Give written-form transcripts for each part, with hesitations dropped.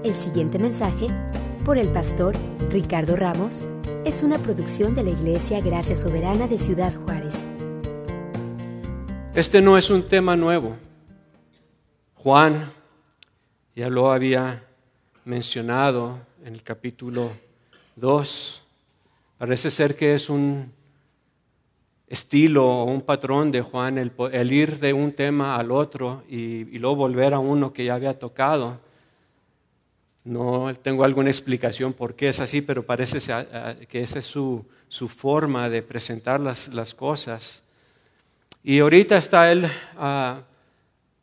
El siguiente mensaje, por el pastor Ricardo Ramos, es una producción de la Iglesia Gracia Soberana de Ciudad Juárez. Este no es un tema nuevo. Juan ya lo había mencionado en el capítulo 2. Parece ser que es un estilo o un patrón de Juan el ir de un tema al otro y luego volver a uno que ya había tocado. No tengo alguna explicación por qué es así, pero parece que esa es su forma de presentar las cosas. Y ahorita está él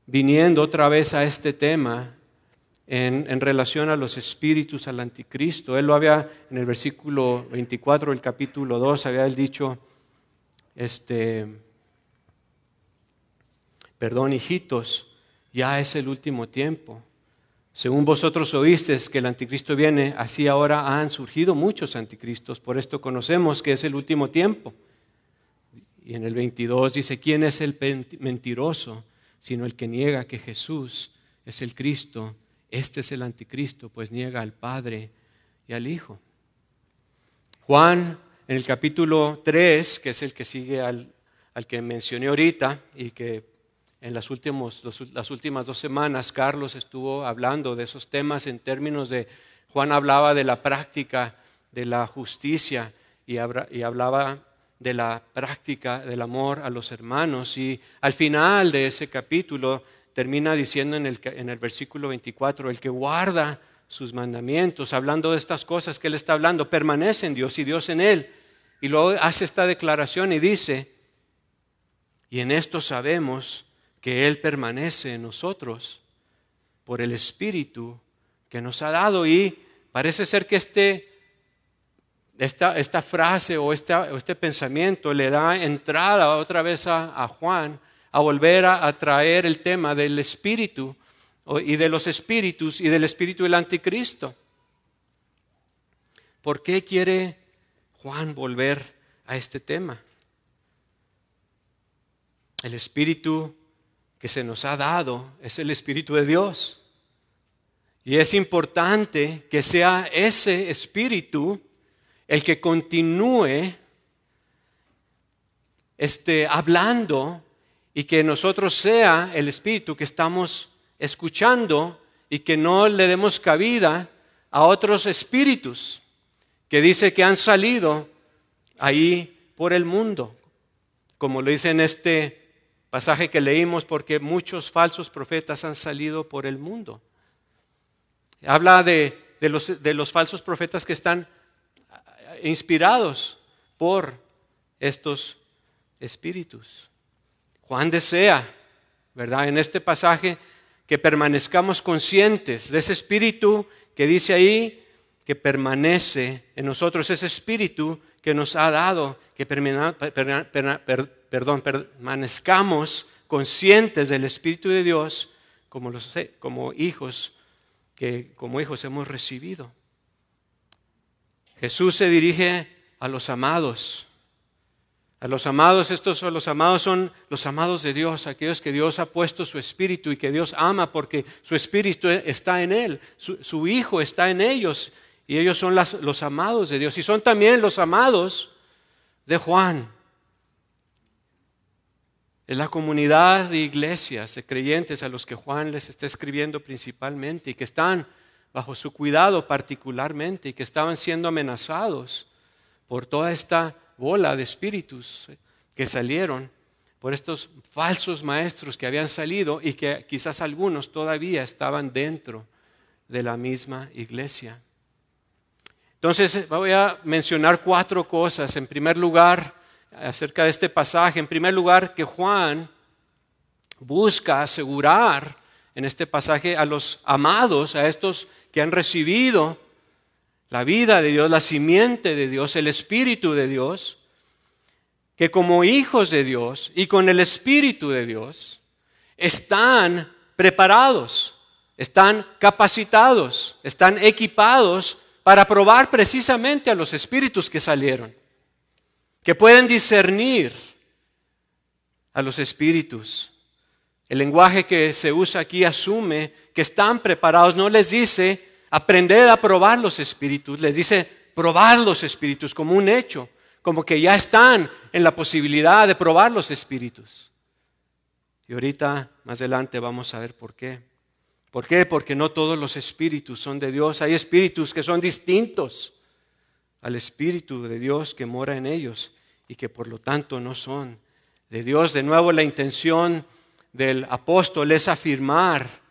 viniendo otra vez a este tema en relación a los espíritus, al anticristo. Él lo había, en el versículo 24 del capítulo 2, había él dicho, perdón, hijitos, ya es el último tiempo. Según vosotros oísteis que el anticristo viene, así ahora han surgido muchos anticristos, por esto conocemos que es el último tiempo. Y en el 22 dice, ¿quién es el mentiroso? Sino el que niega que Jesús es el Cristo. Este es el anticristo, pues niega al Padre y al Hijo. Juan, en el capítulo 3, que es el que sigue al que mencioné ahorita y que en las últimas 2 semanas Carlos estuvo hablando de esos temas en términos de, Juan hablaba de la práctica de la justicia y hablaba de la práctica del amor a los hermanos, y al final de ese capítulo termina diciendo en el versículo 24, el que guarda sus mandamientos, hablando de estas cosas que él está hablando, permanece en Dios y Dios en él. Y luego hace esta declaración y dice, y en esto sabemos que Él permanece en nosotros por el Espíritu que nos ha dado. Y parece ser que esta frase o este pensamiento le da entrada otra vez a Juan a volver a traer el tema del Espíritu y de los espíritus y del espíritu del anticristo. ¿Por qué quiere Juan volver a este tema? El Espíritu que se nos ha dado es el Espíritu de Dios. Y es importante que sea ese Espíritu el que continúe hablando y que nosotros sea el Espíritu que estamos escuchando y que no le demos cabida a otros espíritus que dice que han salido ahí por el mundo. Como lo dice en este pasaje que leímos, porque muchos falsos profetas han salido por el mundo. Habla de los falsos profetas que están inspirados por estos espíritus. Juan desea, ¿verdad?, en este pasaje que permanezcamos conscientes de ese espíritu que dice ahí que permanece en nosotros, ese espíritu que nos ha dado, que permanezcamos conscientes del Espíritu de Dios como hijos que como hijos hemos recibido. Jesús se dirige a los amados. Los amados son los amados de Dios, aquellos que Dios ha puesto su Espíritu y que Dios ama porque su Espíritu está en Él, su Hijo está en ellos y ellos son los amados de Dios y son también los amados de Juan. Es la comunidad de iglesias, de creyentes a los que Juan les está escribiendo principalmente y que están bajo su cuidado particularmente y que estaban siendo amenazados por toda esta bola de espíritus que salieron, por estos falsos maestros que habían salido y que quizás algunos todavía estaban dentro de la misma iglesia. Entonces voy a mencionar 4 cosas. En primer lugar, acerca de este pasaje, en primer lugar, que Juan busca asegurar en este pasaje a los amados, a estos que han recibido la vida de Dios, la simiente de Dios, el Espíritu de Dios, que como hijos de Dios y con el Espíritu de Dios están preparados, están capacitados, están equipados para probar precisamente a los espíritus que salieron, que pueden discernir a los espíritus. El lenguaje que se usa aquí asume que están preparados, no les dice Aprended a probar los espíritus. Les dice probar los espíritus como un hecho, como que ya están en la posibilidad de probar los espíritus. Y ahorita, más adelante, vamos a ver por qué. ¿Por qué? Porque no todos los espíritus son de Dios. Hay espíritus que son distintos al Espíritu de Dios que mora en ellos y que por lo tanto no son de Dios. De nuevo, la intención del apóstol es afirmar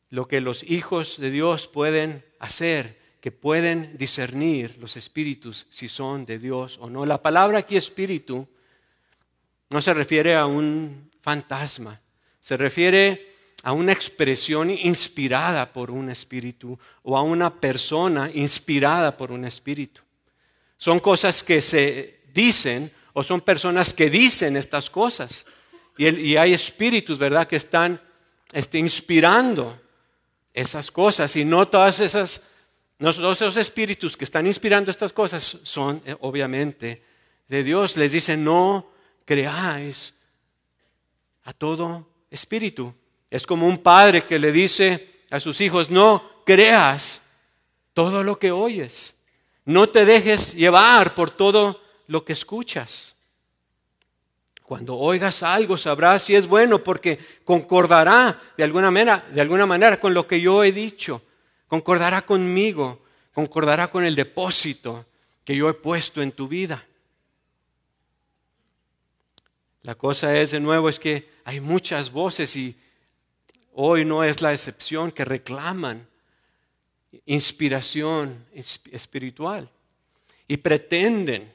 lo que los hijos de Dios pueden hacer, que pueden discernir los espíritus si son de Dios o no. La palabra aquí espíritu no se refiere a un fantasma, se refiere a una expresión inspirada por un espíritu o a una persona inspirada por un espíritu. Son cosas que se dicen o son personas que dicen estas cosas. Y hay espíritus, ¿verdad?, que están inspirando esas cosas. Y no todos esos espíritus que están inspirando estas cosas son obviamente de Dios. Les dice, no creáis a todo espíritu. Es como un padre que le dice a sus hijos, no creas todo lo que oyes. No te dejes llevar por todo lo que escuchas. Cuando oigas algo sabrás si es bueno porque concordará de alguna manera con lo que yo he dicho. Concordará conmigo, concordará con el depósito que yo he puesto en tu vida. La cosa es, de nuevo, es que hay muchas voces y hoy no es la excepción que reclaman inspiración espiritual y pretenden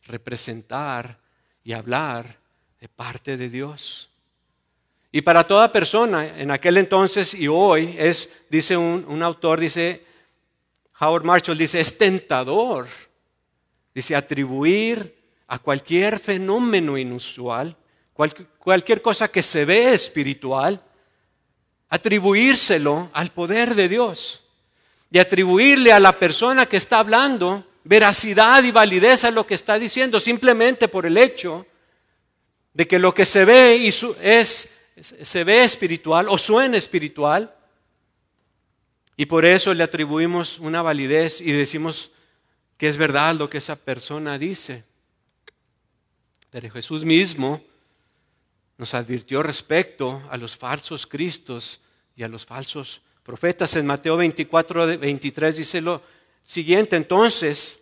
representar y hablar de parte de Dios. Y para toda persona, en aquel entonces y hoy, dice un autor, dice Howard Marshall, dice, es tentador, dice, atribuir a cualquier fenómeno inusual, cualquier cosa que se ve espiritual, atribuírselo al poder de Dios y atribuirle a la persona que está hablando veracidad y validez a lo que está diciendo, simplemente por el hecho de que lo que se ve se ve espiritual o suena espiritual, y por eso le atribuimos una validez y decimos que es verdad lo que esa persona dice. Pero Jesús mismo nos advirtió respecto a los falsos cristos y a los falsos profetas. En Mateo 24, 23 dice lo siguiente: entonces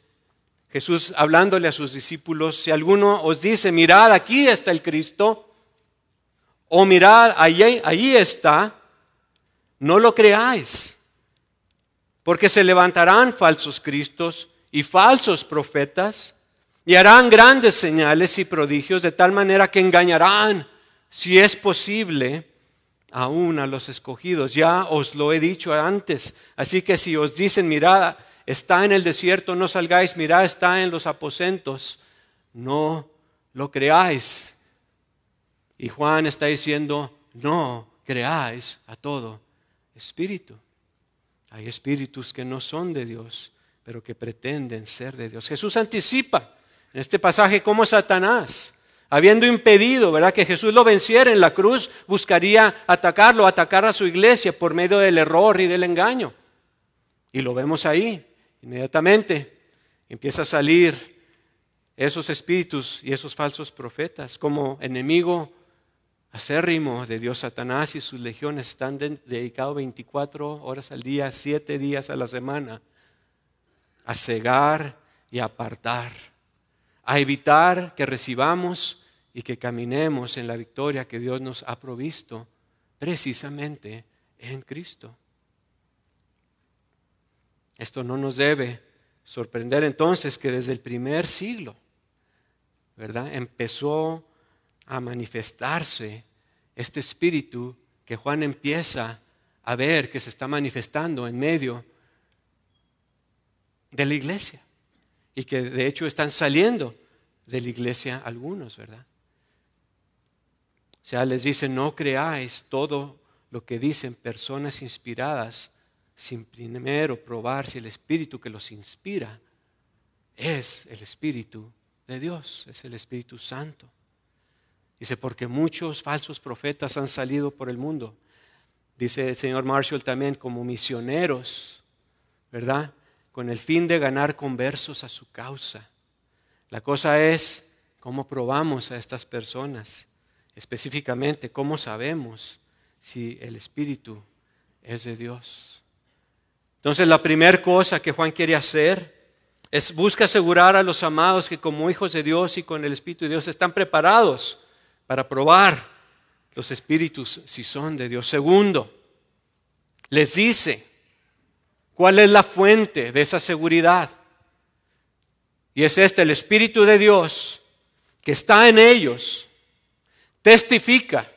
Jesús, hablándole a sus discípulos, si alguno os dice, mirad, aquí está el Cristo, o mirad, allí está, no lo creáis, porque se levantarán falsos cristos y falsos profetas y harán grandes señales y prodigios, de tal manera que engañarán, si es posible, aún a los escogidos. Ya os lo he dicho antes. Así que si os dicen, mirad, está en el desierto, no salgáis, mirad, está en los aposentos, no lo creáis. Y Juan está diciendo, no creáis a todo espíritu. Hay espíritus que no son de Dios, pero que pretenden ser de Dios. Jesús anticipa en este pasaje cómo Satanás, habiendo impedido, ¿verdad?, que Jesús lo venciera en la cruz, buscaría atacar a su iglesia por medio del error y del engaño. Y lo vemos ahí, inmediatamente empieza a salir esos espíritus y esos falsos profetas como enemigo acérrimo de Dios. Satanás y sus legiones están dedicados 24 horas al día, 7 días a la semana, a cegar y a apartar, a evitar que recibamos y que caminemos en la victoria que Dios nos ha provisto precisamente en Cristo. Esto no nos debe sorprender entonces que desde el primer siglo, ¿verdad?, empezó a manifestarse este espíritu que Juan empieza a ver que se está manifestando en medio de la iglesia y que de hecho están saliendo de la iglesia algunos, ¿verdad? O sea, les dice, no creáis todo lo que dicen personas inspiradas sin primero probar si el espíritu que los inspira es el Espíritu de Dios, es el Espíritu Santo. Dice, porque muchos falsos profetas han salido por el mundo. dice el señor Marshall también, como misioneros, ¿verdad? Con el fin de ganar conversos a su causa. La cosa es cómo probamos a estas personas, específicamente cómo sabemos si el Espíritu es de Dios. Entonces la primera cosa que Juan quiere hacer busca asegurar a los amados que como hijos de Dios y con el Espíritu de Dios están preparados para probar los espíritus si son de Dios. Segundo, les dice cuál es la fuente de esa seguridad. Y es el Espíritu de Dios que está en ellos, testifica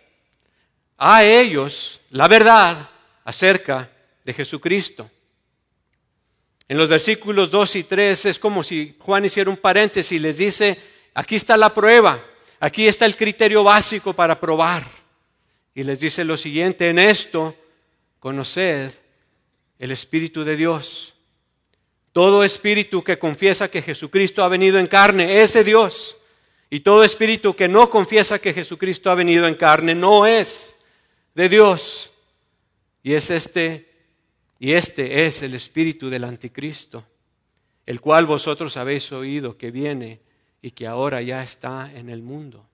a ellos la verdad acerca de Jesucristo. En los versículos 2 y 3 es como si Juan hiciera un paréntesis y les dice, aquí está la prueba, aquí está el criterio básico para probar. Y les dice lo siguiente, en esto conoced el Espíritu de Dios. Todo espíritu que confiesa que Jesucristo ha venido en carne es de Dios. Y todo espíritu que no confiesa que Jesucristo ha venido en carne no es de Dios. Y este es el espíritu del anticristo, el cual vosotros habéis oído que viene y que ahora ya está en el mundo.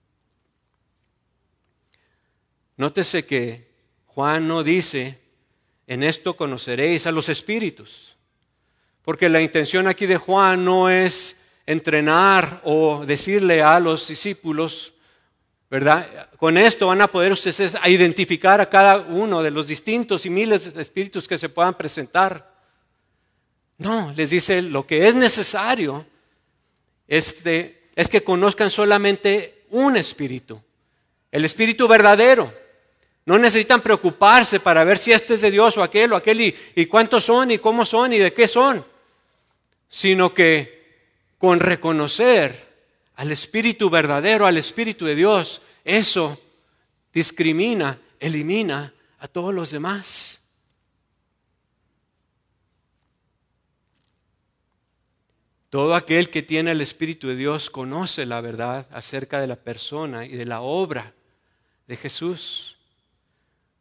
Nótese que Juan no dice, en esto conoceréis a los espíritus, porque la intención aquí de Juan no es entrenar o decirle a los discípulos, ¿verdad? Con esto van a poder ustedes identificar a cada uno de los distintos y miles de espíritus que se puedan presentar. No, les dice lo que es necesario es que conozcan solamente un espíritu, el espíritu verdadero. No necesitan preocuparse para ver si este es de Dios o aquel y cuántos son y cómo son y de qué son, sino que con reconocer al Espíritu verdadero, al Espíritu de Dios, eso discrimina, elimina a todos los demás. Todo aquel que tiene el Espíritu de Dios conoce la verdad acerca de la persona y de la obra de Jesús.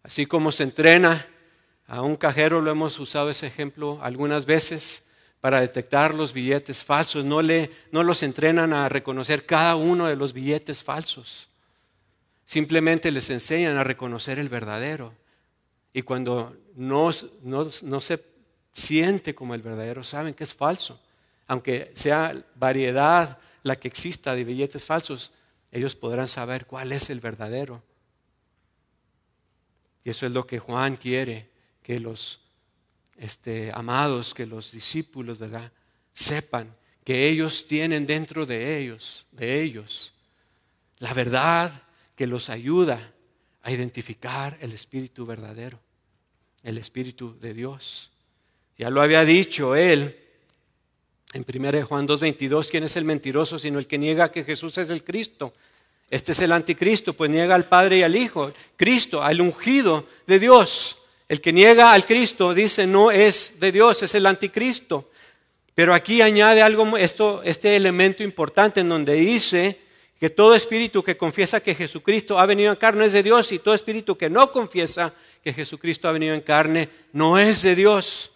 Así como se entrena a un cajero, lo hemos usado ese ejemplo algunas veces, para detectar los billetes falsos. No los entrenan a reconocer cada uno de los billetes falsos. Simplemente les enseñan a reconocer el verdadero. Y cuando no se siente como el verdadero, saben que es falso. Aunque sea variedad la que exista de billetes falsos, ellos podrán saber cuál es el verdadero. Y eso es lo que Juan quiere, que los amados, que los discípulos, ¿verdad?, sepan que ellos tienen dentro de ellos la verdad que los ayuda a identificar el Espíritu verdadero, el Espíritu de Dios. Ya lo había dicho él en 1 Juan 2:22, ¿quién es el mentiroso sino el que niega que Jesús es el Cristo? Este es el anticristo, pues niega al Padre y al Hijo, Cristo, al ungido de Dios. El que niega al Cristo dice no es de Dios, es el anticristo. Pero aquí añade algo, este elemento importante en donde dice que todo espíritu que confiesa que Jesucristo ha venido en carne es de Dios y todo espíritu que no confiesa que Jesucristo ha venido en carne no es de Dios.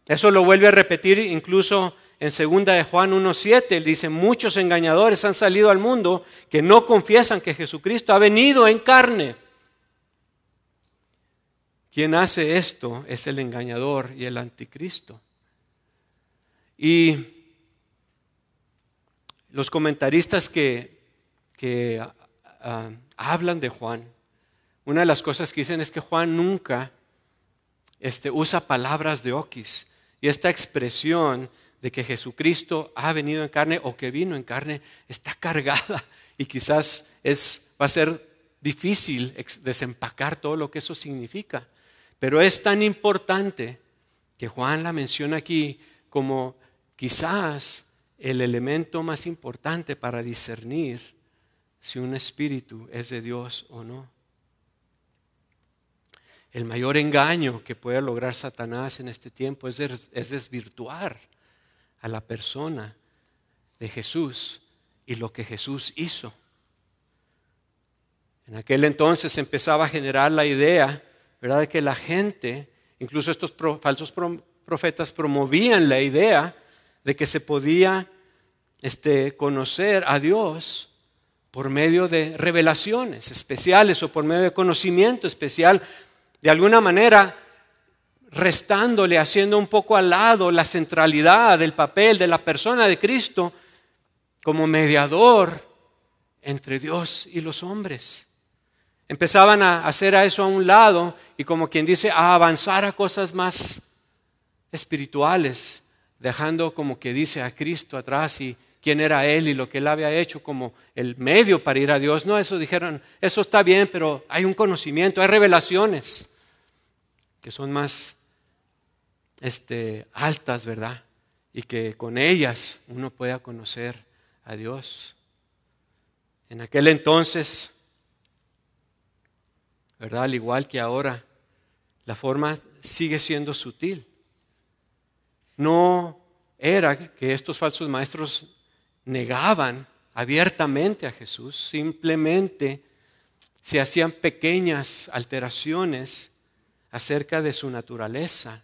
Eso lo vuelve a repetir incluso en 2 de Juan 1:7. Él dice, muchos engañadores han salido al mundo que no confiesan que Jesucristo ha venido en carne. Quien hace esto es el engañador y el anticristo. Y los comentaristas que hablan de Juan, una de las cosas que dicen es que Juan nunca usa palabras de oquis. Y esta expresión de que Jesucristo ha venido en carne o que vino en carne está cargada y quizás va a ser difícil desempacar todo lo que eso significa. Pero es tan importante que Juan la menciona aquí como quizás el elemento más importante para discernir si un espíritu es de Dios o no. El mayor engaño que puede lograr Satanás en este tiempo es desvirtuar a la persona de Jesús y lo que Jesús hizo. En aquel entonces empezaba a generar la idea ¿verdad? De que la gente, incluso estos falsos profetas, promovían la idea de que se podía conocer a Dios por medio de revelaciones especiales o por medio de conocimiento especial, de alguna manera restándole, haciendo un poco al lado la centralidad del papel de la persona de Cristo como mediador entre Dios y los hombres. Empezaban a hacer a eso a un lado y, como quien dice, a avanzar a cosas más espirituales, dejando, como que dice, a Cristo atrás y quién era Él y lo que Él había hecho como el medio para ir a Dios. No, eso dijeron, eso está bien, pero hay un conocimiento, hay revelaciones que son más altas, ¿verdad? Y que con ellas uno pueda conocer a Dios. En aquel entonces, ¿verdad? Al igual que ahora, la forma sigue siendo sutil. No era que estos falsos maestros negaban abiertamente a Jesús, simplemente se hacían pequeñas alteraciones acerca de su naturaleza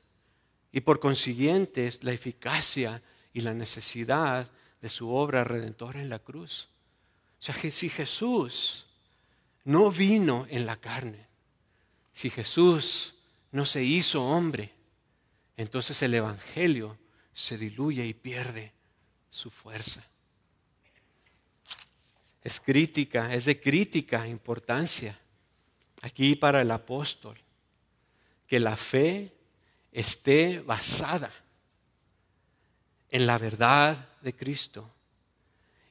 y por consiguiente la eficacia y la necesidad de su obra redentora en la cruz. O sea, si Jesús no vino en la carne, si Jesús no se hizo hombre, entonces el Evangelio se diluye y pierde su fuerza. Es de crítica importancia aquí para el apóstol que la fe esté basada en la verdad de Cristo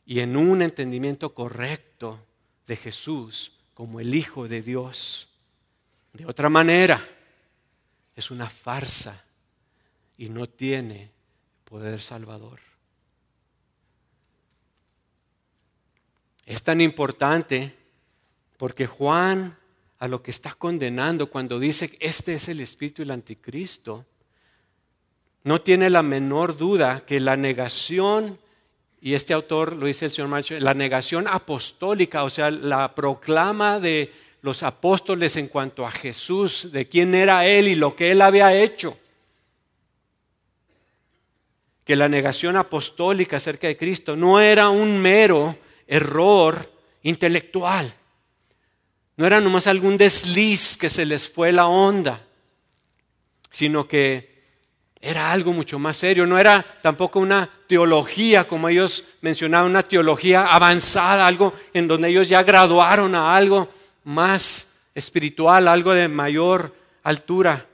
y en un entendimiento correcto de Jesús como el Hijo de Dios. De otra manera, es una farsa y no tiene poder salvador. Es tan importante porque Juan a lo que está condenando cuando dice que este es el espíritu del anticristo, no tiene la menor duda que la negación, y este autor lo dice el señor Marshall, la negación apostólica, o sea, la proclama de los apóstoles en cuanto a Jesús, de quién era Él y lo que Él había hecho. Que la negación apostólica acerca de Cristo no era un mero error intelectual. No era nomás algún desliz que se les fue la onda, sino que era algo mucho más serio. No era tampoco una teología, como ellos mencionaban, una teología avanzada, algo en donde ellos ya graduaron a algo más espiritual, algo de mayor altura.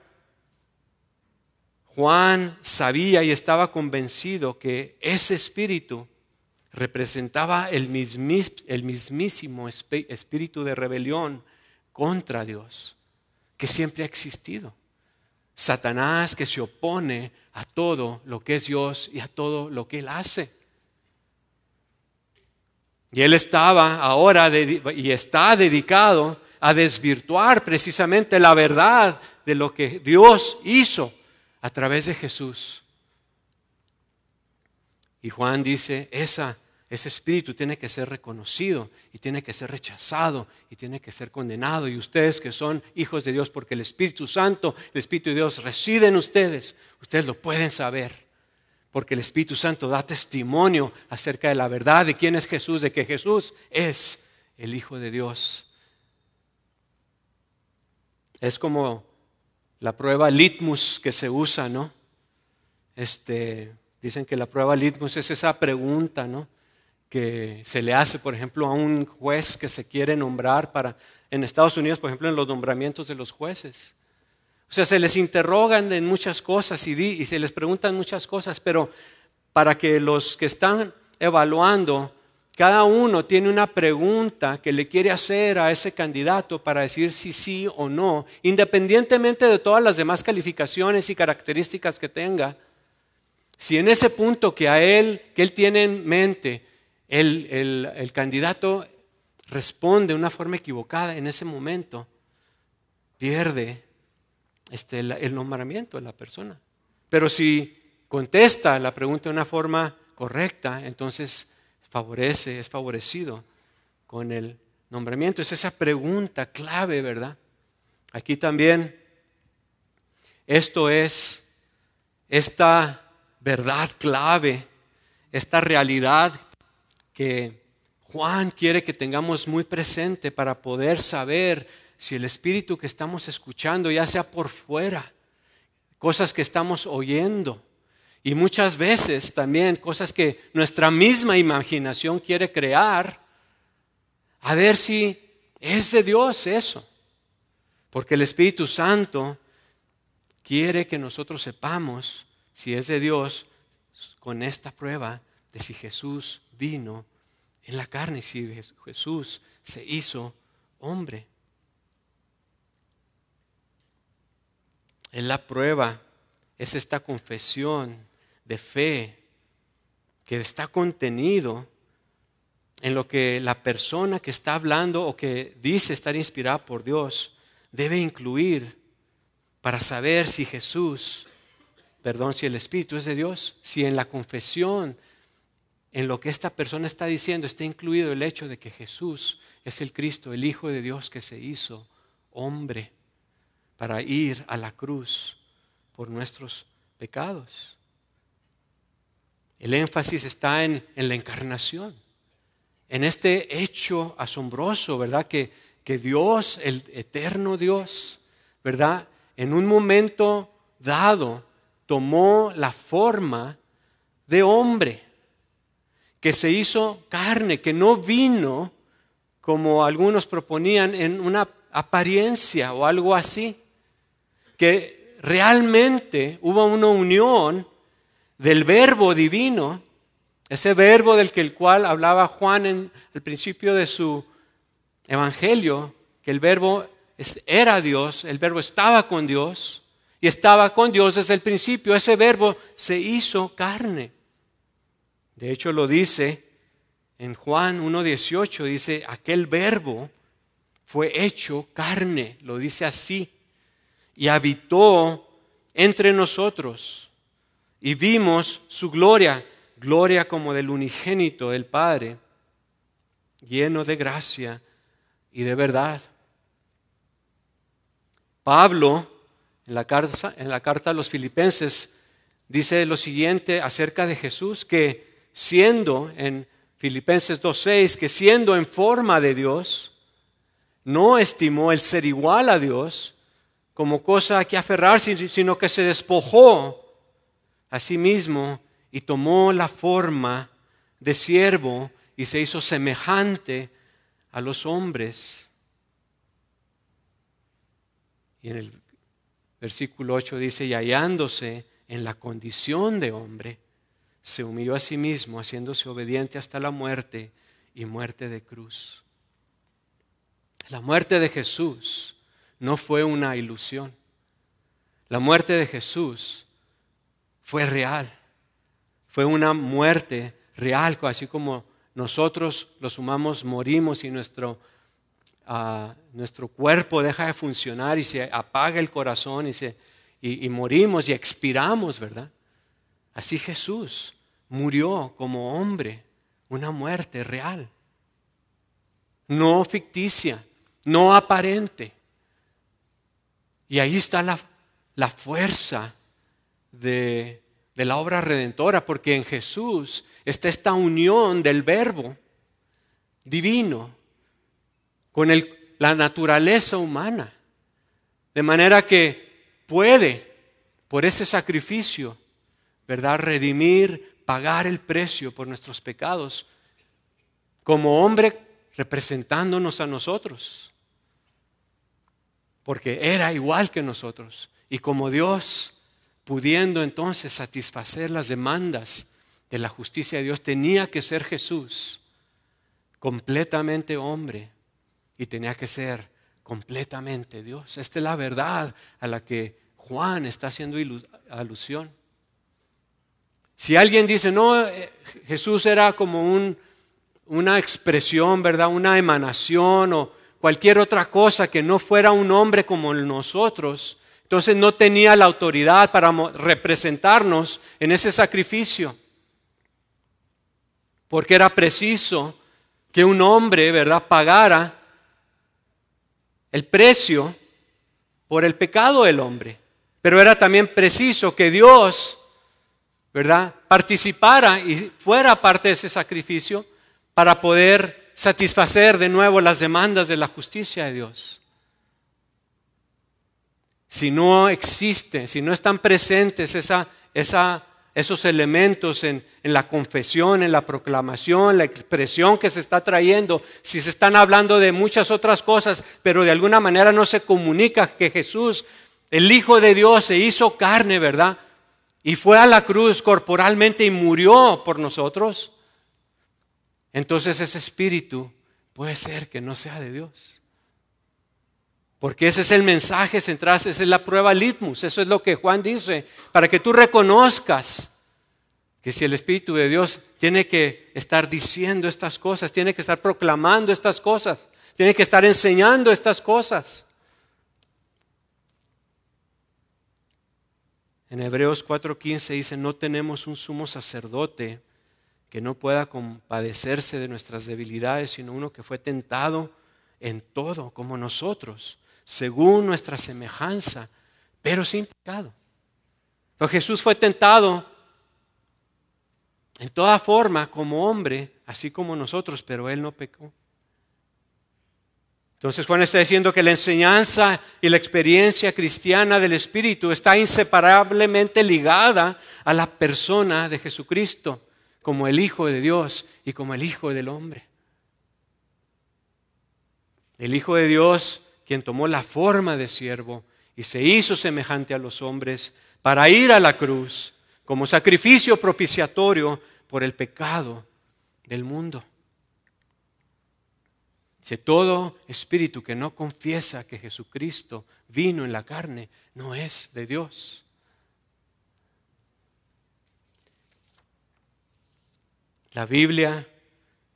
Juan sabía y estaba convencido que ese espíritu representaba el mismísimo espíritu de rebelión contra Dios que siempre ha existido. Satanás que se opone a todo lo que es Dios y a todo lo que Él hace. Y Él estaba ahora y está dedicado a desvirtuar precisamente la verdad de lo que Dios hizo a través de Jesús. Y Juan dice, ese espíritu tiene que ser reconocido y tiene que ser rechazado y tiene que ser condenado. Y ustedes que son hijos de Dios, porque el Espíritu Santo, el Espíritu de Dios reside en ustedes lo pueden saber. Porque el Espíritu Santo da testimonio acerca de la verdad de quién es Jesús, de que Jesús es el Hijo de Dios. Es como la prueba litmus que se usa, ¿no? Dicen que la prueba litmus es esa pregunta, ¿no?, que se le hace, por ejemplo, a un juez que se quiere nombrar en Estados Unidos, por ejemplo, en los nombramientos de los jueces. O sea, se les interrogan en muchas cosas y se les preguntan muchas cosas, pero para que los que están evaluando, cada uno tiene una pregunta que le quiere hacer a ese candidato para decir si sí o no, independientemente de todas las demás calificaciones y características que tenga. Si en ese punto que él tiene en mente, el candidato responde de una forma equivocada, en ese momento pierde el nombramiento de la persona. Pero si contesta la pregunta de una forma correcta, entonces es favorecido con el nombramiento. Es esa pregunta clave, ¿verdad? Aquí también Esto es esta verdad clave, esta realidad que Juan quiere que tengamos muy presente para poder saber si el espíritu que estamos escuchando, ya sea por fuera, cosas que estamos oyendo, y muchas veces también cosas que nuestra misma imaginación quiere crear, a ver si es de Dios eso. Porque el Espíritu Santo quiere que nosotros sepamos si es de Dios con esta prueba de si Jesús vino en la carne, si Jesús se hizo hombre. En la prueba es esta confesión de fe que está contenido en lo que la persona que está hablando o que dice estar inspirada por Dios debe incluir para saber si si el Espíritu es de Dios, si en la confesión, en lo que esta persona está diciendo, está incluido el hecho de que Jesús es el Cristo, el Hijo de Dios que se hizo hombre para ir a la cruz por nuestros pecados. El énfasis está en la encarnación, en este hecho asombroso, ¿verdad? Que Dios, el eterno Dios, ¿verdad? En un momento dado tomó la forma de hombre, que se hizo carne, que no vino como algunos proponían en una apariencia o algo así, que realmente hubo una unión del verbo divino, ese verbo del cual hablaba Juan en el principio de su evangelio, que el verbo era Dios, el verbo estaba con Dios y estaba con Dios desde el principio. Ese verbo se hizo carne. De hecho lo dice en Juan 1:18, dice, aquel verbo fue hecho carne, lo dice así, y habitó entre nosotros. Y vimos su gloria, gloria como del unigénito del Padre, lleno de gracia y de verdad. Pablo, en la carta a los Filipenses, dice lo siguiente acerca de Jesús, que siendo, en Filipenses 2:6, que siendo en forma de Dios, no estimó el ser igual a Dios como cosa a que aferrarse, sino que se despojó a sí mismo y tomó la forma de siervo y se hizo semejante a los hombres. Y en el versículo 8 dice, y hallándose en la condición de hombre, se humilló a sí mismo, haciéndose obediente hasta la muerte y muerte de cruz. La muerte de Jesús no fue una ilusión. La muerte de Jesús fue real, fue una muerte real, así como nosotros los humanos morimos y nuestro cuerpo deja de funcionar y se apaga el corazón y morimos y expiramos, ¿verdad? Así Jesús murió como hombre, una muerte real, no ficticia, no aparente. Y ahí está la fuerza de la obra redentora, porque en Jesús está esta unión del verbo divino con la naturaleza humana, de manera que puede, por ese sacrificio, ¿verdad?, redimir, pagar el precio por nuestros pecados, como hombre representándonos a nosotros, porque era igual que nosotros, y como Dios, pudiendo entonces satisfacer las demandas de la justicia de Dios, tenía que ser Jesús completamente hombre y tenía que ser completamente Dios. Esta es la verdad a la que Juan está haciendo alusión. Si alguien dice, no, Jesús era como una expresión, ¿verdad?, una emanación o cualquier otra cosa que no fuera un hombre como nosotros, entonces no tenía la autoridad para representarnos en ese sacrificio. Porque era preciso que un hombre, ¿verdad?, pagara el precio por el pecado del hombre. Pero era también preciso que Dios, ¿verdad?, participara y fuera parte de ese sacrificio para poder satisfacer de nuevo las demandas de la justicia de Dios. Si no existe, si no están presentes esos elementos en la confesión, en la proclamación, la expresión que se está trayendo, si se están hablando de muchas otras cosas, pero de alguna manera no se comunica que Jesús, el Hijo de Dios, se hizo carne, ¿verdad?, y fue a la cruz corporalmente y murió por nosotros, entonces ese espíritu puede ser que no sea de Dios. Porque ese es el mensaje central, esa es la prueba litmus, eso es lo que Juan dice, para que tú reconozcas que si el Espíritu de Dios tiene que estar diciendo estas cosas, tiene que estar proclamando estas cosas, tiene que estar enseñando estas cosas. En Hebreos 4:15 dice, no tenemos un sumo sacerdote que no pueda compadecerse de nuestras debilidades, sino uno que fue tentado en todo, como nosotros, según nuestra semejanza, pero sin pecado. Pero Jesús fue tentado en toda forma como hombre, así como nosotros, pero Él no pecó. Entonces Juan está diciendo que la enseñanza y la experiencia cristiana del Espíritu está inseparablemente ligada a la persona de Jesucristo, como el Hijo de Dios y como el Hijo del hombre. El Hijo de Dios, quien tomó la forma de siervo y se hizo semejante a los hombres para ir a la cruz como sacrificio propiciatorio por el pecado del mundo. Dice, todo espíritu que no confiesa que Jesucristo vino en la carne no es de Dios. La Biblia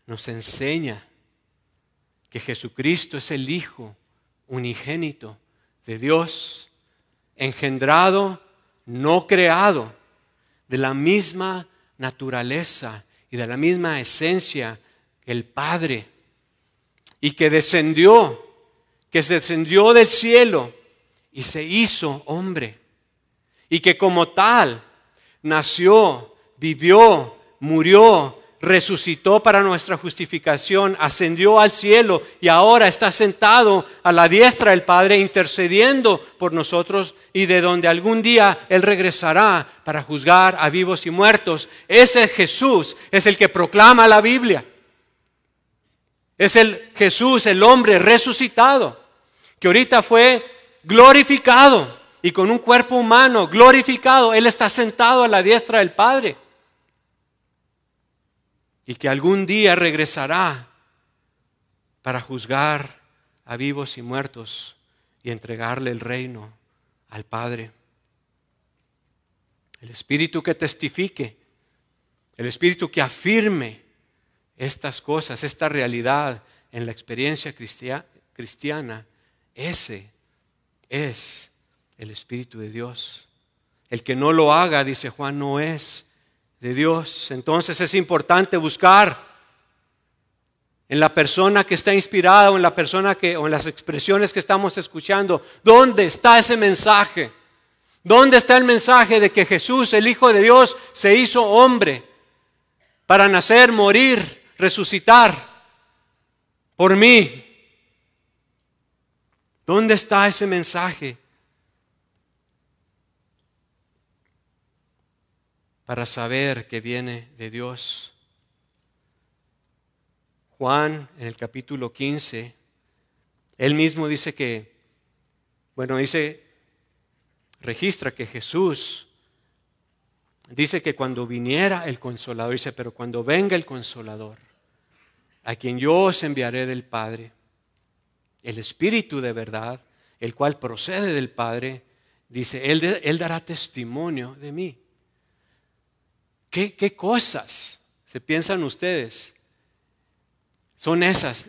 nos enseña que Jesucristo es el Hijo unigénito de Dios, engendrado, no creado, de la misma naturaleza y de la misma esencia que el Padre, y que descendió del cielo y se hizo hombre, y que como tal nació, vivió, murió, resucitó para nuestra justificación, ascendió al cielo y ahora está sentado a la diestra del Padre intercediendo por nosotros, y de donde algún día Él regresará para juzgar a vivos y muertos. Ese Jesús es el que proclama la Biblia. Es el Jesús, el hombre resucitado, que ahorita fue glorificado y con un cuerpo humano glorificado. Él está sentado a la diestra del Padre. Y que algún día regresará para juzgar a vivos y muertos y entregarle el reino al Padre. El Espíritu que testifique, el Espíritu que afirme estas cosas, esta realidad en la experiencia cristiana, ese es el Espíritu de Dios. El que no lo haga, dice Juan, no es de Dios. Entonces es importante buscar en la persona que está inspirada o en la persona o en las expresiones que estamos escuchando, ¿dónde está ese mensaje? ¿Dónde está el mensaje de que Jesús, el Hijo de Dios, se hizo hombre para nacer, morir, resucitar por mí? ¿Dónde está ese mensaje? Para saber que viene de Dios. Juan, en el capítulo 15, él mismo dice registra que Jesús dice que cuando viniera el Consolador, dice, pero cuando venga el Consolador, a quien yo os enviaré del Padre, el Espíritu de verdad, el cual procede del Padre, dice, Él dará testimonio de mí. ¿Qué cosas se piensan ustedes? Son esas.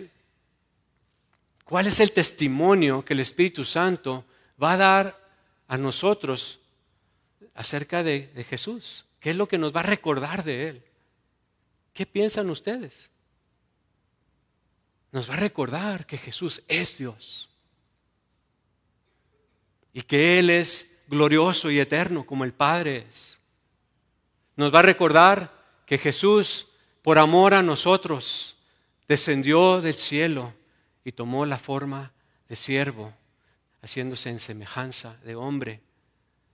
¿Cuál es el testimonio que el Espíritu Santo va a dar a nosotros acerca de Jesús? ¿Qué es lo que nos va a recordar de Él? ¿Qué piensan ustedes? Nos va a recordar que Jesús es Dios y que Él es glorioso y eterno como el Padre es. Nos va a recordar que Jesús, por amor a nosotros, descendió del cielo y tomó la forma de siervo, haciéndose en semejanza de hombre.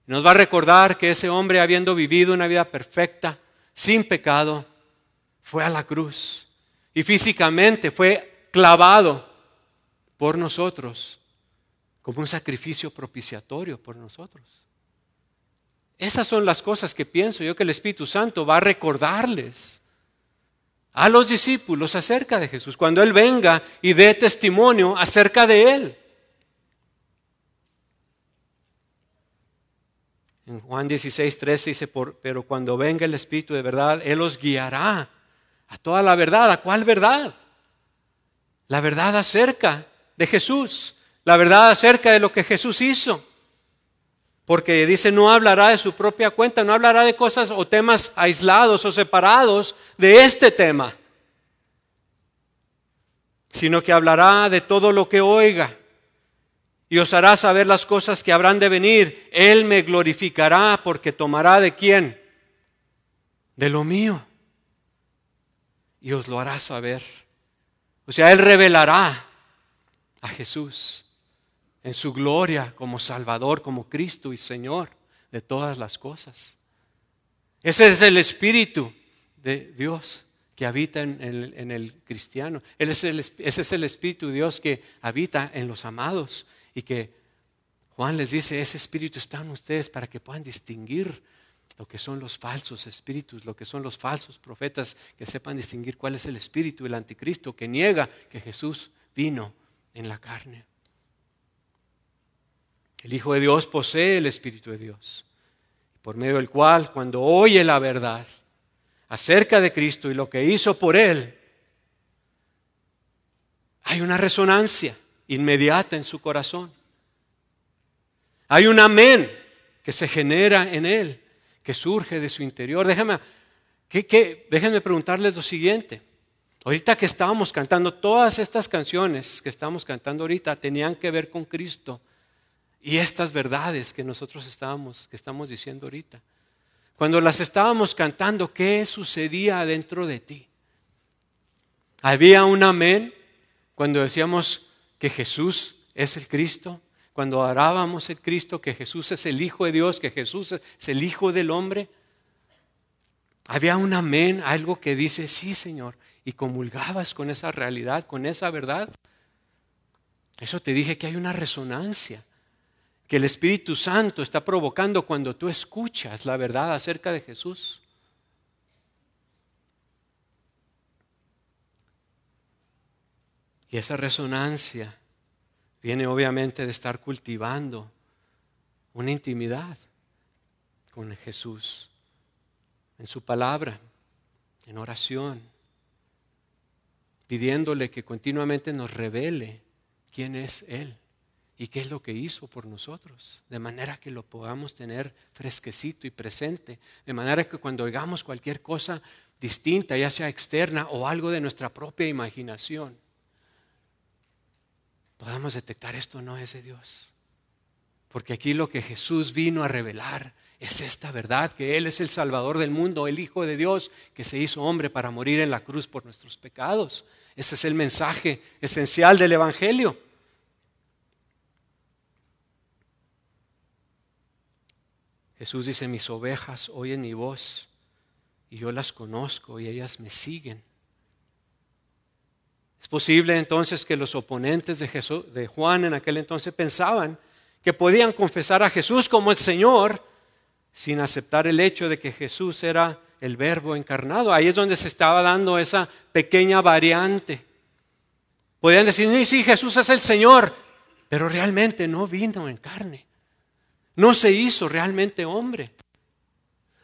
Nos va a recordar que ese hombre, habiendo vivido una vida perfecta, sin pecado, fue a la cruz y físicamente fue clavado por nosotros como un sacrificio propiciatorio por nosotros. Esas son las cosas que pienso yo que el Espíritu Santo va a recordarles a los discípulos acerca de Jesús, cuando Él venga y dé testimonio acerca de Él. En Juan 16:13 dice, pero cuando venga el Espíritu de verdad, Él os guiará a toda la verdad. ¿A cuál verdad? La verdad acerca de Jesús, la verdad acerca de lo que Jesús hizo. Porque dice, no hablará de su propia cuenta, no hablará de cosas o temas aislados o separados de este tema, sino que hablará de todo lo que oiga y os hará saber las cosas que habrán de venir. Él me glorificará porque tomará ¿de quién? De lo mío y os lo hará saber. O sea, Él revelará a Jesús en su gloria como Salvador, como Cristo y Señor de todas las cosas. Ese es el Espíritu de Dios que habita en el cristiano. Ese es el Espíritu de Dios que habita en los amados y que Juan les dice, ese Espíritu está en ustedes para que puedan distinguir lo que son los falsos espíritus, lo que son los falsos profetas, que sepan distinguir cuál es el espíritu del anticristo que niega que Jesús vino en la carne. El Hijo de Dios posee el Espíritu de Dios, por medio del cual, cuando oye la verdad acerca de Cristo y lo que hizo por Él, hay una resonancia inmediata en su corazón. Hay un amén que se genera en Él, que surge de su interior. Déjenme preguntarles lo siguiente. Ahorita que estábamos cantando, todas estas canciones que estamos cantando ahorita tenían que ver con Cristo. Y estas verdades que nosotros estamos diciendo ahorita. Cuando las estábamos cantando, ¿qué sucedía dentro de ti? ¿Había un amén cuando decíamos que Jesús es el Cristo? Cuando orábamos el Cristo, que Jesús es el Hijo de Dios, que Jesús es el Hijo del hombre. ¿Había un amén, algo que dice, sí Señor, y comulgabas con esa realidad, con esa verdad? Eso te dije que hay una resonancia que el Espíritu Santo está provocando cuando tú escuchas la verdad acerca de Jesús. Y esa resonancia viene obviamente de estar cultivando una intimidad con Jesús, en su palabra, en oración, pidiéndole que continuamente nos revele quién es Él. ¿Y qué es lo que hizo por nosotros? De manera que lo podamos tener fresquecito y presente. De manera que cuando oigamos cualquier cosa distinta, ya sea externa o algo de nuestra propia imaginación, podamos detectar esto no es de Dios. Porque aquí lo que Jesús vino a revelar es esta verdad, que Él es el Salvador del mundo, el Hijo de Dios, que se hizo hombre para morir en la cruz por nuestros pecados. Ese es el mensaje esencial del Evangelio. Jesús dice, mis ovejas oyen mi voz y yo las conozco y ellas me siguen. Es posible entonces que los oponentes de Juan en aquel entonces pensaban que podían confesar a Jesús como el Señor sin aceptar el hecho de que Jesús era el Verbo encarnado. Ahí es donde se estaba dando esa pequeña variante. Podían decir, sí, Jesús es el Señor, pero realmente no vino en carne. No se hizo realmente hombre.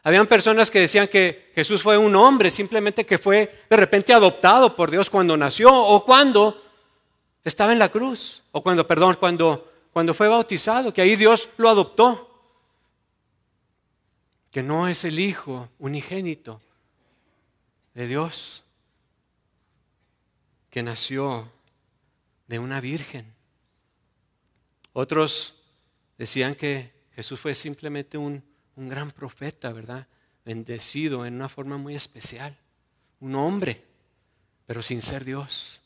Habían personas que decían que Jesús fue un hombre, simplemente que fue de repente adoptado por Dios cuando nació o cuando estaba en la cruz, o cuando fue bautizado, que ahí Dios lo adoptó. Que no es el Hijo unigénito de Dios, que nació de una virgen. Otros decían que Jesús fue simplemente un gran profeta, ¿verdad? Bendecido en una forma muy especial. Un hombre, pero sin ser Dios.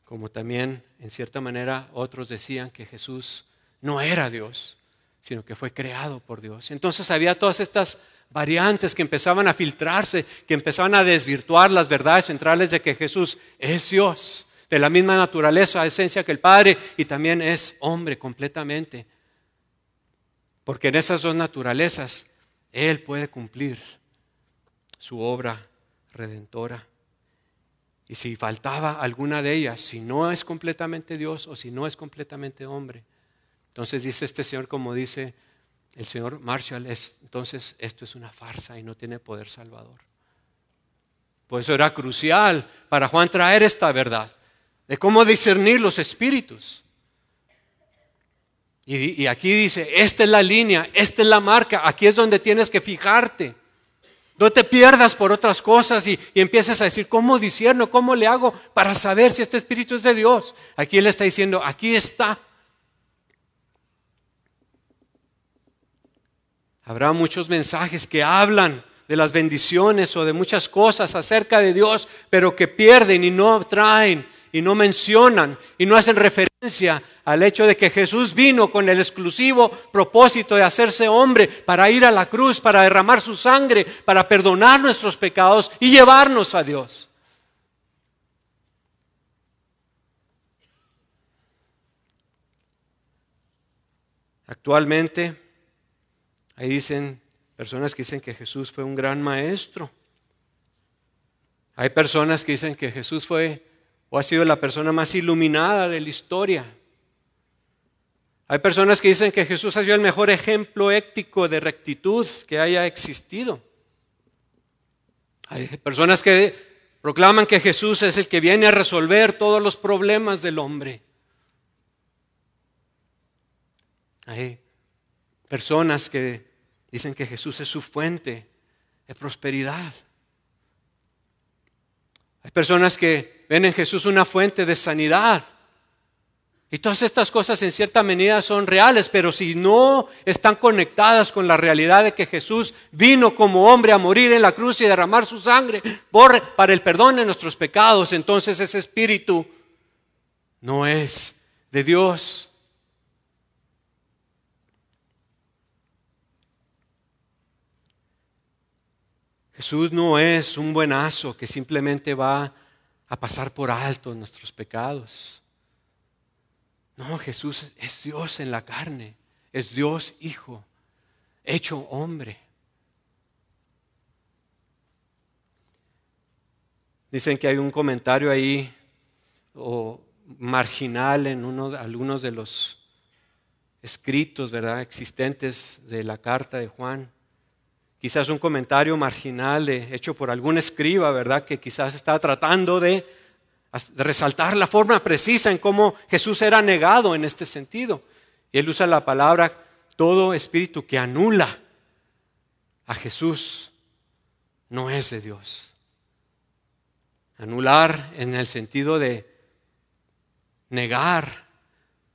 Como también, en cierta manera, otros decían que Jesús no era Dios, sino que fue creado por Dios. Entonces había todas estas variantes que empezaban a filtrarse, que empezaban a desvirtuar las verdades centrales de que Jesús es Dios, de la misma naturaleza, esencia que el Padre, y también es hombre completamente. Porque en esas dos naturalezas Él puede cumplir su obra redentora. Y si faltaba alguna de ellas, si no es completamente Dios o si no es completamente hombre, entonces dice este señor, como dice el señor Marshall, entonces esto es una farsa y no tiene poder salvador. Por eso era crucial para Juan traer esta verdad de cómo discernir los espíritus. Y aquí dice, esta es la línea, esta es la marca, aquí es donde tienes que fijarte. No te pierdas por otras cosas y empieces a decir, ¿cómo discierno? ¿Cómo le hago para saber si este espíritu es de Dios? Aquí Él está diciendo, aquí está. Habrá muchos mensajes que hablan de las bendiciones o de muchas cosas acerca de Dios, pero que pierden y no traen y no mencionan y no hacen referencia al hecho de que Jesús vino con el exclusivo propósito de hacerse hombre para ir a la cruz, para derramar su sangre, para perdonar nuestros pecados y llevarnos a Dios. Actualmente, ahí dicen personas que dicen que Jesús fue un gran maestro. Hay personas que dicen que Jesús fue o ha sido la persona más iluminada de la historia. Hay personas que dicen que Jesús ha sido el mejor ejemplo ético de rectitud que haya existido. Hay personas que proclaman que Jesús es el que viene a resolver todos los problemas del hombre. Hay personas que dicen que Jesús es su fuente de prosperidad. Hay personas que ven en Jesús una fuente de sanidad. Y todas estas cosas en cierta medida son reales, pero si no están conectadas con la realidad de que Jesús vino como hombre a morir en la cruz y derramar su sangre para el perdón de nuestros pecados, entonces ese espíritu no es de Dios. Jesús no es un buenazo que simplemente va a pasar por alto nuestros pecados. No, Jesús es Dios en la carne, es Dios Hijo, hecho hombre. Dicen que hay un comentario ahí o marginal en algunos de los escritos, ¿verdad?, existentes de la carta de Juan. Quizás un comentario marginal hecho por algún escriba, ¿verdad?, que quizás estaba tratando de resaltar la forma precisa en cómo Jesús era negado en este sentido. Y él usa la palabra todo espíritu que anula a Jesús no es de Dios. Anular en el sentido de negar,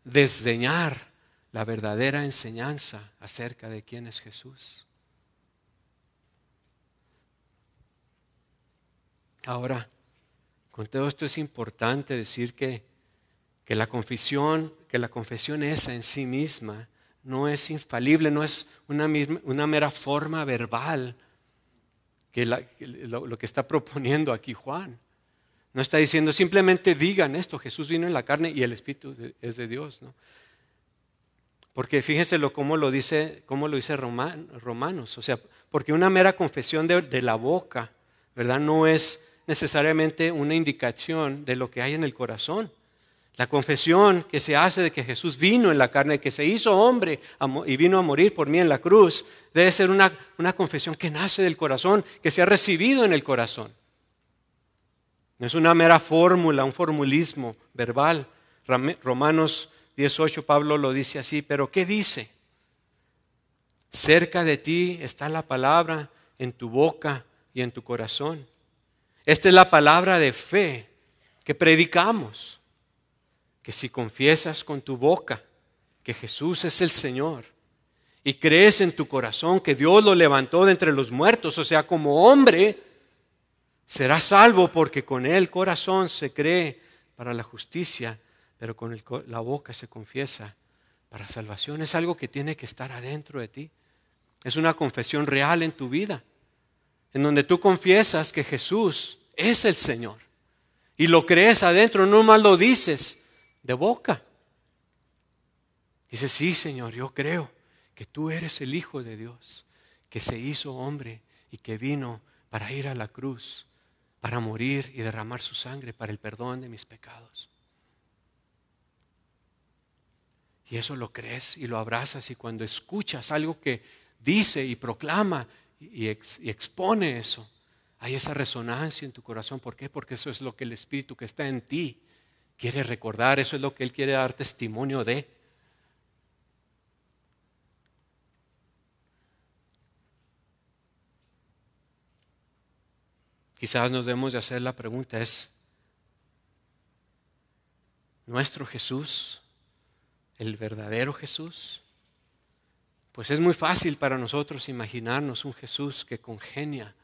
desdeñar la verdadera enseñanza acerca de quién es Jesús. Ahora, con todo esto es importante decir que la confesión esa en sí misma no es infalible, no es una mera forma verbal lo que está proponiendo aquí Juan. No está diciendo simplemente digan esto, Jesús vino en la carne y el Espíritu es de Dios, ¿no? Porque fíjense cómo lo dice Romanos, o sea, porque una mera confesión de la boca, ¿verdad?, no es necesariamente una indicación de lo que hay en el corazón. La confesión que se hace de que Jesús vino en la carne, que se hizo hombre y vino a morir por mí en la cruz, debe ser una confesión que nace del corazón, que se ha recibido en el corazón. No es una mera fórmula, un formulismo verbal. Romanos 18, Pablo lo dice así, pero ¿qué dice? Cerca de ti está la palabra en tu boca y en tu corazón. Esta es la palabra de fe que predicamos, que si confiesas con tu boca que Jesús es el Señor y crees en tu corazón que Dios lo levantó de entre los muertos, o sea, como hombre, serás salvo, porque con el corazón se cree para la justicia, pero con la boca se confiesa para salvación. Es algo que tiene que estar adentro de ti. Es una confesión real en tu vida, en donde tú confiesas que Jesús es el Señor y lo crees adentro, no más lo dices de boca. Dices, sí, Señor, yo creo que tú eres el Hijo de Dios, que se hizo hombre y que vino para ir a la cruz, para morir y derramar su sangre para el perdón de mis pecados. Y eso lo crees y lo abrazas, y cuando escuchas algo que dice y proclama y expone eso, hay esa resonancia en tu corazón. ¿Por qué? Porque eso es lo que el Espíritu que está en ti quiere recordar, eso es lo que Él quiere dar testimonio de. Quizás nos debemos de hacer la pregunta, ¿es nuestro Jesús el verdadero Jesús? Pues es muy fácil para nosotros imaginarnos un Jesús que congenia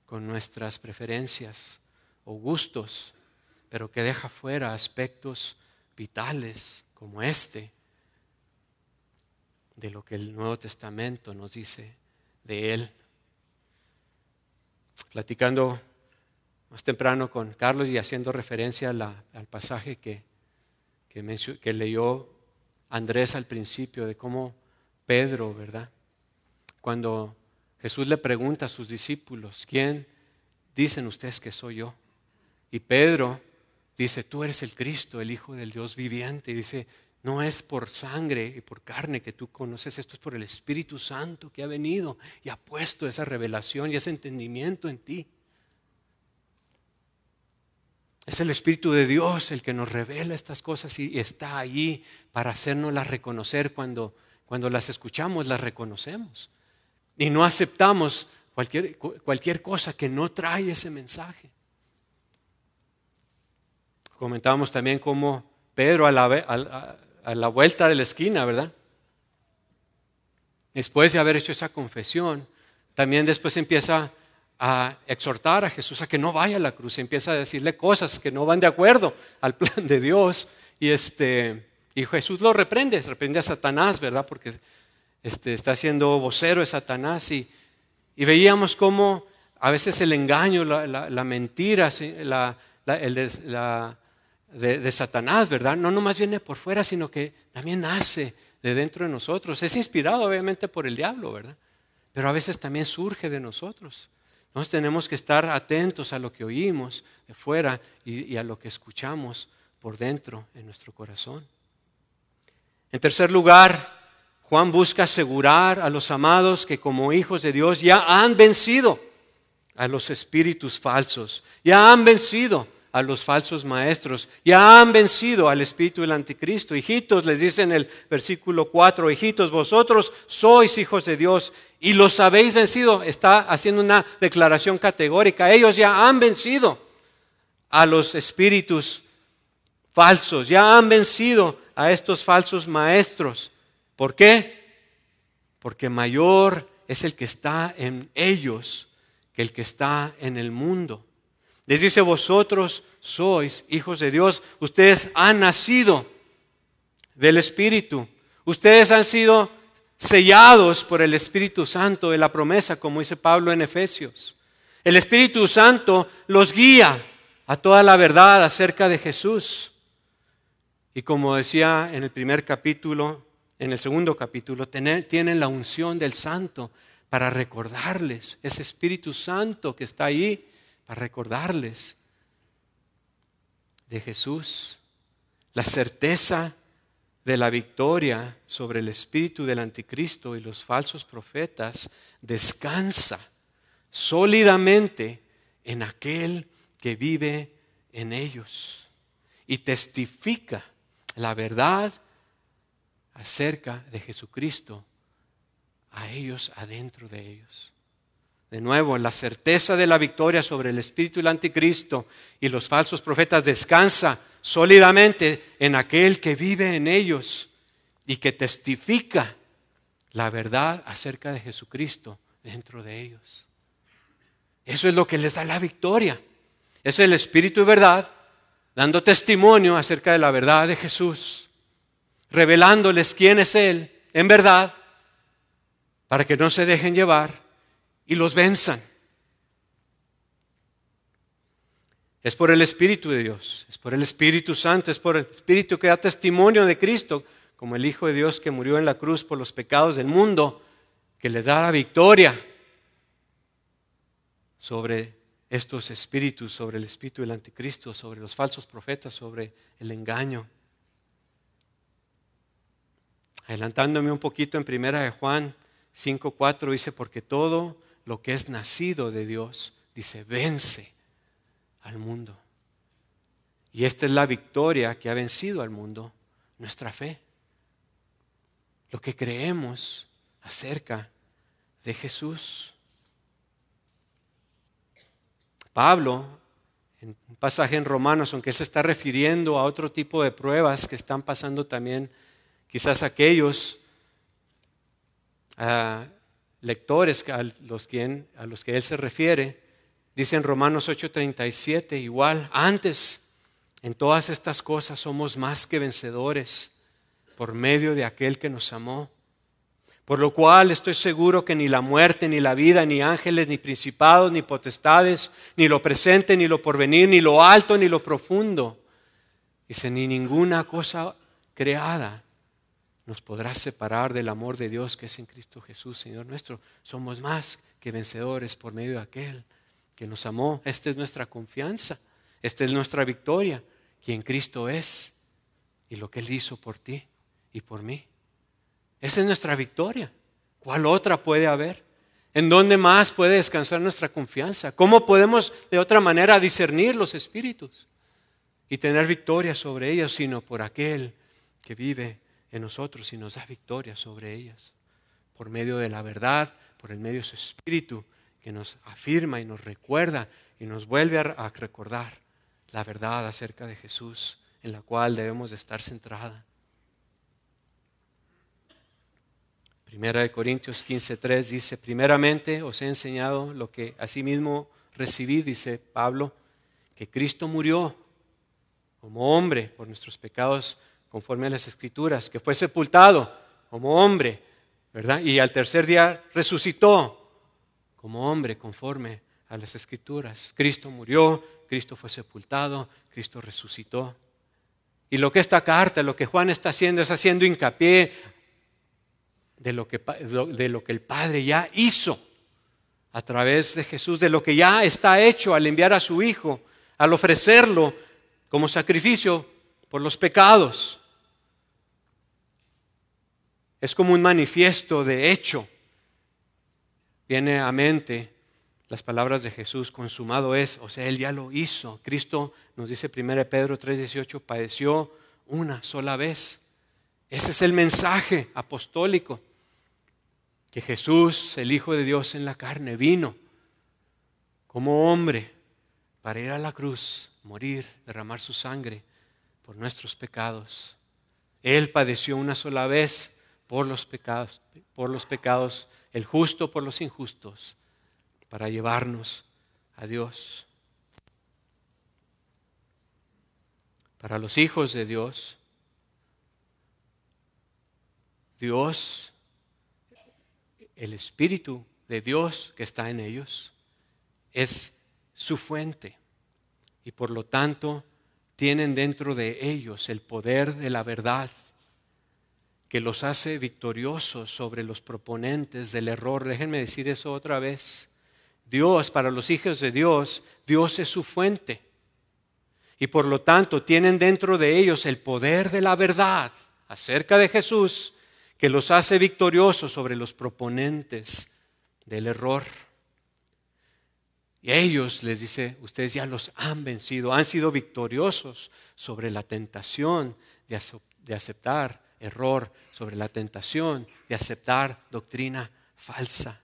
con nuestras preferencias o gustos, pero que deja fuera aspectos vitales como este, de lo que el Nuevo Testamento nos dice de Él. Platicando más temprano con Carlos y haciendo referencia al pasaje que leyó Andrés al principio, de cómo Pedro, ¿verdad? Cuando Jesús le pregunta a sus discípulos, ¿quién dicen ustedes que soy yo? Y Pedro dice, tú eres el Cristo, el Hijo del Dios viviente. Y dice, no es por sangre y por carne que tú conoces esto, es por el Espíritu Santo que ha venido y ha puesto esa revelación y ese entendimiento en ti. Es el Espíritu de Dios el que nos revela estas cosas y está ahí para hacérnoslas reconocer. Cuando las escuchamos, las reconocemos. Y no aceptamos cualquier cosa que no trae ese mensaje. Comentábamos también cómo Pedro a la vuelta de la esquina, ¿verdad? Después de haber hecho esa confesión, también después empieza a exhortar a Jesús a que no vaya a la cruz. Empieza a decirle cosas que no van de acuerdo al plan de Dios. Y Jesús lo reprende a Satanás, ¿verdad? Porque está siendo vocero de Satanás. Y veíamos cómo a veces el engaño, la mentira, de Satanás, ¿verdad? No nomás viene por fuera, sino que también nace de dentro de nosotros. Es inspirado obviamente por el diablo, ¿verdad? Pero a veces también surge de nosotros. Nosotros tenemos que estar atentos a lo que oímos de fuera y a lo que escuchamos por dentro en nuestro corazón. En tercer lugar, Juan busca asegurar a los amados que como hijos de Dios ya han vencido a los espíritus falsos, ya han vencido a los falsos maestros, ya han vencido al espíritu del anticristo. Hijitos, les dice en el versículo 4, hijitos, vosotros sois hijos de Dios y los habéis vencido. Está haciendo una declaración categórica. Ellos ya han vencido a los espíritus falsos, ya han vencido a estos falsos maestros. ¿Por qué? Porque mayor es el que está en ellos que el que está en el mundo. Les dice, vosotros sois hijos de Dios, ustedes han nacido del Espíritu, ustedes han sido sellados por el Espíritu Santo de la promesa, como dice Pablo en Efesios. El Espíritu Santo los guía a toda la verdad acerca de Jesús. Y como decía en el primer capítulo, en el segundo capítulo, tienen la unción del Santo para recordarles, ese Espíritu Santo que está ahí, para recordarles de Jesús, la certeza de la victoria sobre el espíritu del anticristo y los falsos profetas descansa sólidamente en aquel que vive en ellos y testifica la verdad acerca de Jesucristo a ellos, adentro de ellos. De nuevo, la certeza de la victoria sobre el espíritu del anticristo y los falsos profetas descansa sólidamente en aquel que vive en ellos y que testifica la verdad acerca de Jesucristo dentro de ellos. Eso es lo que les da la victoria. Es el Espíritu de verdad dando testimonio acerca de la verdad de Jesús, revelándoles quién es Él en verdad, para que no se dejen llevar y los venzan. Es por el Espíritu de Dios, es por el Espíritu Santo, es por el Espíritu que da testimonio de Cristo, como el Hijo de Dios que murió en la cruz por los pecados del mundo, que le da la victoria sobre estos espíritus, sobre el espíritu del anticristo, sobre los falsos profetas, sobre el engaño. Adelantándome un poquito en 1 de Juan 5:4 dice, porque todo lo que es nacido de Dios, dice, vence al mundo. Y esta es la victoria que ha vencido al mundo, nuestra fe. Lo que creemos acerca de Jesús. Pablo, en un pasaje en Romanos, aunque él se está refiriendo a otro tipo de pruebas que están pasando también, quizás aquellos lectores a los que él se refiere, dice en Romanos 8:37, igual, antes, en todas estas cosas somos más que vencedores por medio de aquel que nos amó. Por lo cual estoy seguro que ni la muerte, ni la vida, ni ángeles, ni principados, ni potestades, ni lo presente, ni lo porvenir, ni lo alto, ni lo profundo, dice, ni ninguna cosa creada nos podrá separar del amor de Dios que es en Cristo Jesús, Señor nuestro. Somos más que vencedores por medio de aquel que nos amó. Esta es nuestra confianza, esta es nuestra victoria, quien Cristo es y lo que Él hizo por ti y por mí. Esa es nuestra victoria. ¿Cuál otra puede haber? ¿En dónde más puede descansar nuestra confianza? ¿Cómo podemos de otra manera discernir los espíritus y tener victoria sobre ellos, sino por aquel que vive en nosotros y nos da victoria sobre ellas? Por medio de la verdad, por el medio de su espíritu que nos afirma y nos recuerda y nos vuelve a recordar la verdad acerca de Jesús, en la cual debemos de estar centrada. 1 Corintios 15:3 dice, primeramente os he enseñado lo que asimismo recibí, dice Pablo, que Cristo murió como hombre por nuestros pecados conforme a las Escrituras, que fue sepultado como hombre, ¿verdad? Y al tercer día resucitó como hombre conforme a las Escrituras. Cristo murió, Cristo fue sepultado, Cristo resucitó. Y lo que esta carta, lo que Juan está haciendo es haciendo hincapié de lo que el Padre ya hizo a través de Jesús, de lo que ya está hecho al enviar a su Hijo, al ofrecerlo como sacrificio por los pecados. Es como un manifiesto de hecho. Viene a mente las palabras de Jesús, consumado es, o sea, Él ya lo hizo. Cristo, nos dice 1 Pedro 3:18, padeció una sola vez. Ese es el mensaje apostólico, que Jesús, el Hijo de Dios en la carne, vino como hombre para ir a la cruz, morir, derramar su sangre por nuestros pecados. Él padeció una sola vez por los pecados, el justo por los injustos, para llevarnos a Dios. Para los hijos de Dios, Dios, el Espíritu de Dios que está en ellos, es su fuente. Y por lo tanto, tienen dentro de ellos el poder de la verdad que los hace victoriosos sobre los proponentes del error. Déjenme decir eso otra vez. Dios, para los hijos de Dios, Dios es su fuente. Y por lo tanto, tienen dentro de ellos el poder de la verdad acerca de Jesús, que los hace victoriosos sobre los proponentes del error. Y a ellos les dice, ustedes ya los han vencido, han sido victoriosos sobre la tentación de aceptar error, sobre la tentación de aceptar doctrina falsa.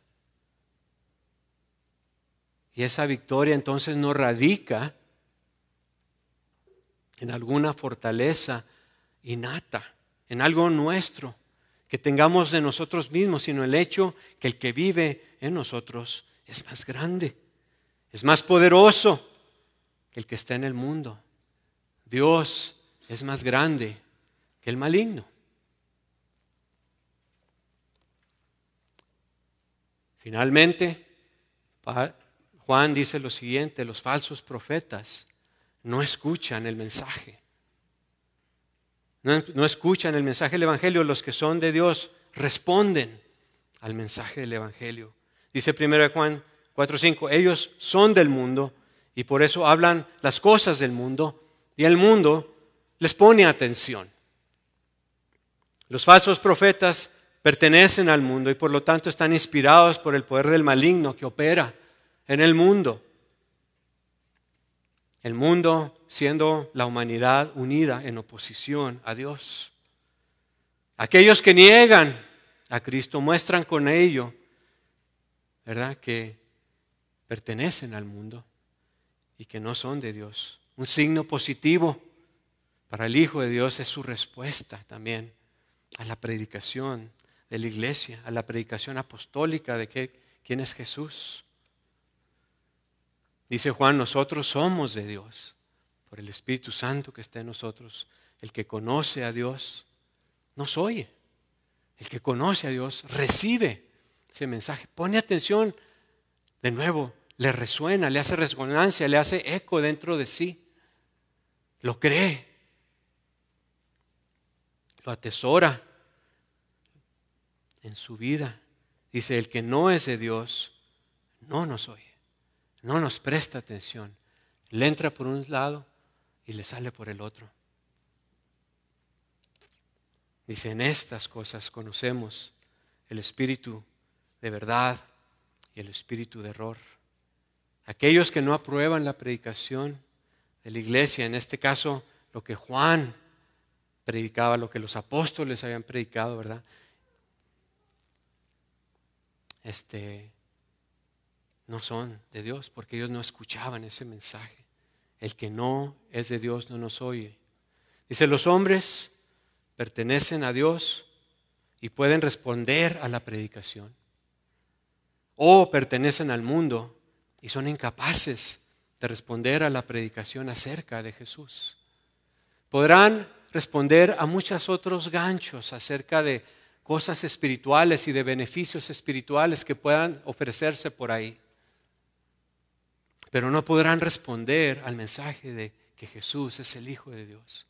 Y esa victoria entonces no radica en alguna fortaleza innata, en algo nuestro, que tengamos de nosotros mismos, sino el hecho que el que vive en nosotros es más grande, es más poderoso que el que está en el mundo. Dios es más grande que el maligno. Finalmente, Juan dice lo siguiente: los falsos profetas no escuchan el mensaje. No escuchan el mensaje del Evangelio. Los que son de Dios responden al mensaje del Evangelio. Dice 1 Juan 4:5, ellos son del mundo y por eso hablan las cosas del mundo y el mundo les pone atención. Los falsos profetas pertenecen al mundo y por lo tanto están inspirados por el poder del maligno que opera en el mundo. El mundo siendo la humanidad unida en oposición a Dios. Aquellos que niegan a Cristo muestran con ello, ¿verdad?, que pertenecen al mundo y que no son de Dios. Un signo positivo para el Hijo de Dios es su respuesta también a la predicación de la iglesia, a la predicación apostólica de quién es Jesús. Dice Juan, nosotros somos de Dios, por el Espíritu Santo que está en nosotros. El que conoce a Dios nos oye. El que conoce a Dios recibe ese mensaje. Pone atención, de nuevo, le resuena, le hace resonancia, le hace eco dentro de sí. Lo cree, lo atesora en su vida. Dice, el que no es de Dios no nos oye. No nos presta atención. Le entra por un lado y le sale por el otro. Dice, en estas cosas conocemos el espíritu de verdad y el espíritu de error. Aquellos que no aprueban la predicación de la iglesia, en este caso lo que Juan predicaba, lo que los apóstoles habían predicado, ¿verdad? No son de Dios porque ellos no escuchaban ese mensaje. El que no es de Dios no nos oye. Dice, los hombres pertenecen a Dios y pueden responder a la predicación. O pertenecen al mundo y son incapaces de responder a la predicación acerca de Jesús. Podrán responder a muchos otros ganchos acerca de cosas espirituales y de beneficios espirituales que puedan ofrecerse por ahí. Pero no podrán responder al mensaje de que Jesús es el Hijo de Dios,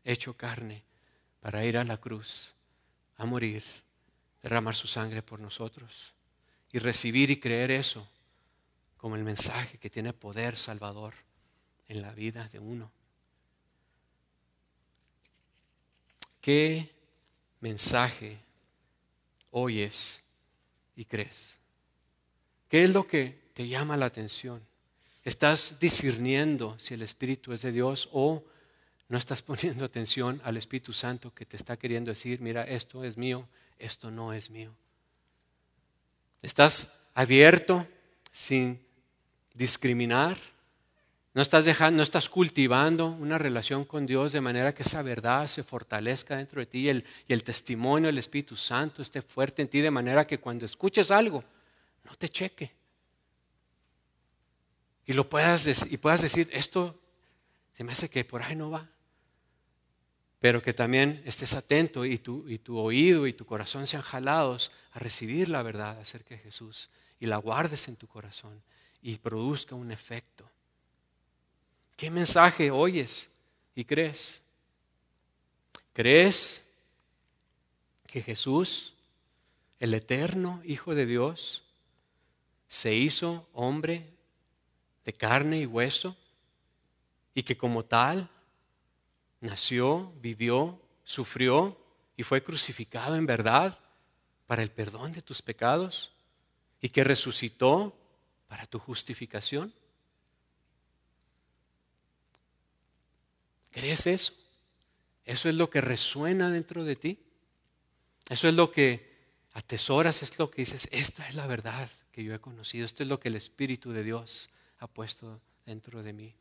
hecho carne para ir a la cruz, a morir, derramar su sangre por nosotros y recibir y creer eso como el mensaje que tiene poder salvador en la vida de uno. ¿Qué mensaje oyes y crees? ¿Qué es lo que te llama la atención? ¿Estás discerniendo si el Espíritu es de Dios o no estás poniendo atención al Espíritu Santo que te está queriendo decir, mira, esto es mío, esto no es mío? ¿Estás abierto sin discriminar? ¿No estás cultivando una relación con Dios de manera que esa verdad se fortalezca dentro de ti y el testimonio del Espíritu Santo esté fuerte en ti de manera que cuando escuches algo, no te cheque? Y puedas decir, esto se me hace que por ahí no va. Pero que también estés atento y tu oído y tu corazón sean jalados a recibir la verdad acerca de Jesús y la guardes en tu corazón y produzca un efecto. ¿Qué mensaje oyes y crees? ¿Crees que Jesús, el eterno Hijo de Dios, se hizo hombre de carne y hueso y que como tal nació, vivió, sufrió y fue crucificado en verdad para el perdón de tus pecados y que resucitó para tu justificación? ¿Crees eso? ¿Eso es lo que resuena dentro de ti? ¿Eso es lo que atesoras? ¿Es lo que dices, esta es la verdad que yo he conocido? Esto es lo que el Espíritu de Dios ha puesto dentro de mí.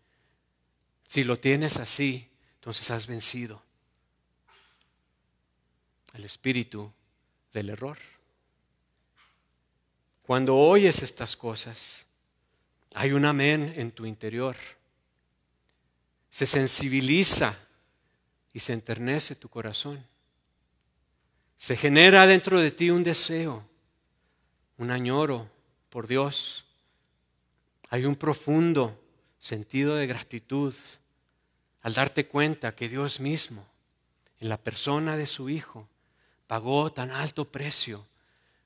Si lo tienes así, entonces has vencido. al espíritu del error. Cuando oyes estas cosas, hay un amén en tu interior. Se sensibiliza y se enternece tu corazón. Se genera dentro de ti un deseo, un añoro por Dios. Hay un profundo sentido de gratitud al darte cuenta que Dios mismo, en la persona de su Hijo, pagó tan alto precio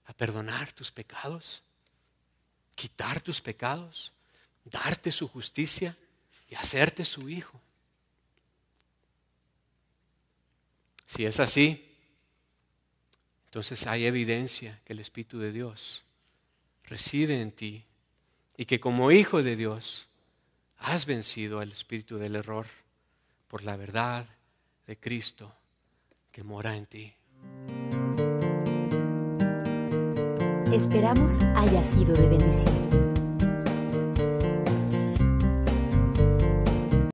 a perdonar tus pecados, quitar tus pecados, darte su justicia y hacerte su hijo. Si es así, entonces hay evidencia que el Espíritu de Dios reside en ti y que como hijo de Dios has vencido al espíritu del error por la verdad de Cristo que mora en ti. Esperamos haya sido de bendición.